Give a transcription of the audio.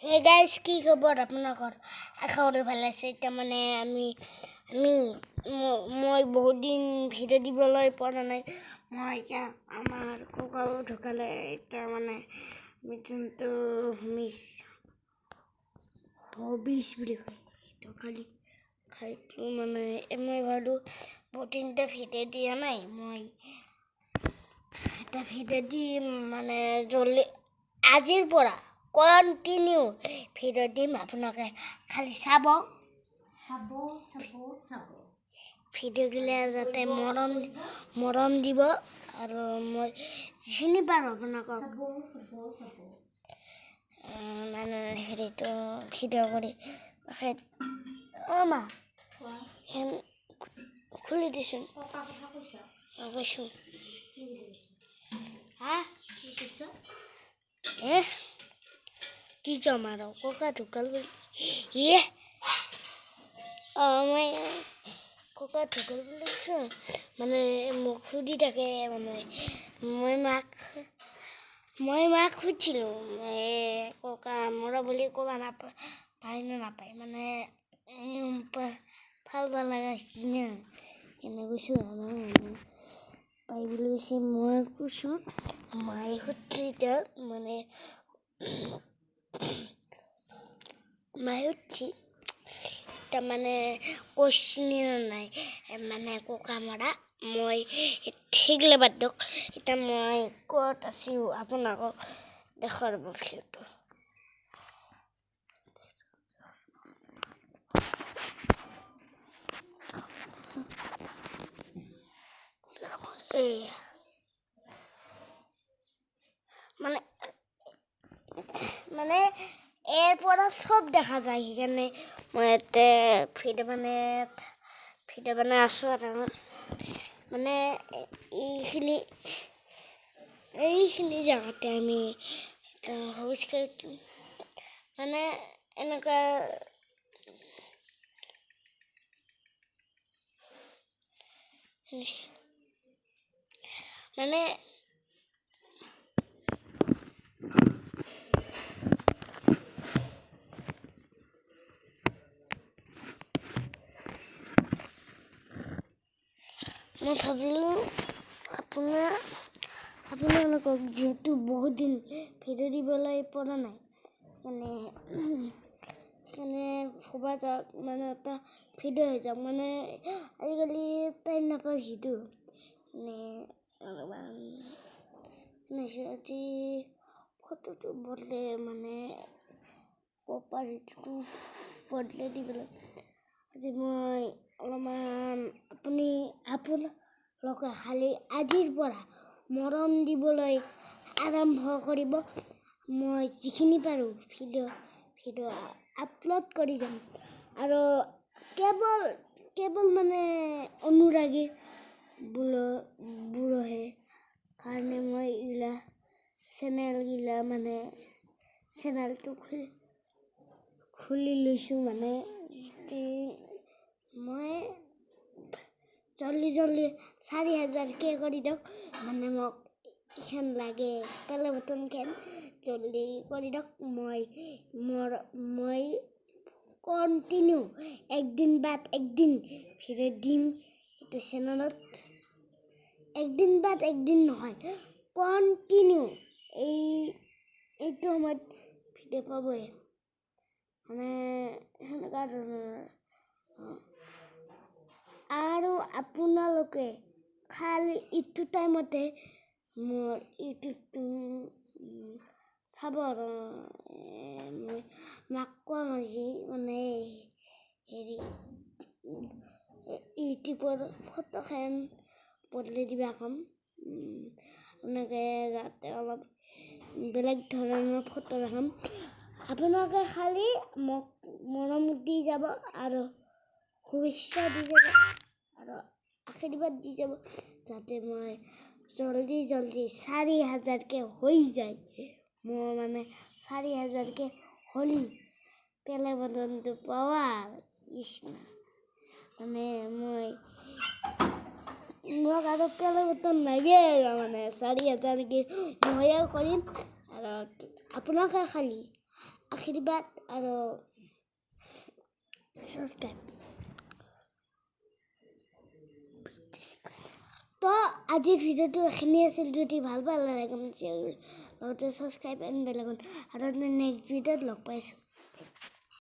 Hey guys, কি খবৰ আপোনালোকৰ? আশা কৰি ভাল আছে। এতিয়া মানে মই বহুত দিন ভিডিঅ' দিবলৈ পৰা নাই। মই এতিয়া আমাৰ ককাও ঢুকালে। এতিয়া মানে যোনটো হবিছ বুলি কয় সেইটো খালি খাইটো মানে মই ভাবোঁ বহুত দিনতে ভিডিঅ' দিয়া নাই। মই এটা ভিডিঅ' দিম মানে আজিৰ পৰা কণ্টিনিউ ভিডিঅ' দিম। আপোনালোকে খালি চাব ভিডিঅ'গিলা যাতে মৰম দিব। আৰু মই যিখিনি পাৰোঁ আপোনালোকক মানে হেৰিটো ভিডিঅ' কৰি মা খুলি দিছোন কৈছোঁ কি ক'ম আৰু ককা ঢুকাল বুলি মই ককা ঢুকাল বুলি কৈছোঁ। মানে মোক সুধি থাকে। মানে মই মাক সুধিছিলোঁ ককা মৰা বুলি ক'বা পায় নে নাপায়, মানে ভাল লগা কিনে এনে কৈছোঁ পাই বুলি কৈছে। মই কৈছোঁ মায়ে সুধি এতিয়া মানে মায়ে সুধি তাৰমানে কৈছিনি নাই মানে ককা মৰা। মই সেইগিলা বাদ দিয়ক। এতিয়া মই ক'ত আছোঁ আপোনালোকক দেখাৰ ভিডিঅ'টো মানে এৰ পৰা সব দেখা যায়। সেইকাৰণে মই ইয়াতে ভিডিঅ' বনাই আছোঁ। আৰু মানে এইখিনি জেগাতে আমি মানে এনেকুৱা মানে মই ভাবিলোঁ আপোনালোকক যিহেতু বহুত দিন ভিডিঅ' দিবলৈ পৰা নাই, মানে ক'বা যাওক মানে এটা ভিডিঅ' হৈ যাওক। মানে আজিকালি টাইম নাপাওঁ যিটো আজি ফটোটো বদলে মানে প্ৰপাৰ্টিটো বদলাই দিবলৈ আজি মই অলপমান আপোনালোকে খালি আজিৰ পৰা মৰম দিবলৈ আৰম্ভ কৰিব। মই যিখিনি পাৰোঁ ভিডিঅ' আপলোড কৰি যাম। আৰু কেৱল মানে অনুৰাগী বোৰহে কাৰণে মই এইগিলা চেনেলগিলা মানে চেনেলটো খুলি লৈছোঁ। মানে মই জল্দি 4,000কে কৰি দিয়ক। মানে মোক এইখন লাগে পেলে বটনখন জল্দি কৰি দিয়ক। মই কণ্টিনিউ একদিন বাদ একদিন ভিডিঅ' দিম এইটো চেনেলত। একদিন বাদ একদিন নহয়, কণ্টিনিউ এইটো সময়ত ভিডিঅ' পাবই। মানে সেনেকুৱা ধৰণৰ। আৰু আপোনালোকে খালি এইটো টাইমতে মোৰ ইউটিউবটো চাব। আৰু মই মাক কোৱা মাজি মানে হেৰি ইউটিউবৰ ফটোখন বদলাই দিবা কম। এনেকৈ যাতে অলপ বেলেগ ধৰণৰ ফটো দেখাম। আপোনালোকে খালি মোক মৰম দি যাব আৰু শুভেচ্ছা দি যাব আৰু আশীৰ্বাদ দি যাব যাতে মই জল্দি 4,000কে হৈ যায়। মোৰ মানে 4,000কে হ'লি পেলে বটনটো পোৱা মানে মোক আৰু পেলে বটন লাগে। মানে 4,000কে ময়ে কৰিম। আৰু আপোনালোকে খালি আশীৰ্বাদ আৰু ছাবস্ক্ৰাইব। তো আজিৰ ভিডিঅ'টো এইখিনি আছিল। যদি ভাল পালে লাইক কমেণ্ট শ্বেয়াৰ লগতে ছাবস্ক্ৰাইব এণ্ড বেল আইকন আৰু নেক্সট ভিডিঅ'ত লগ পাইছোঁ।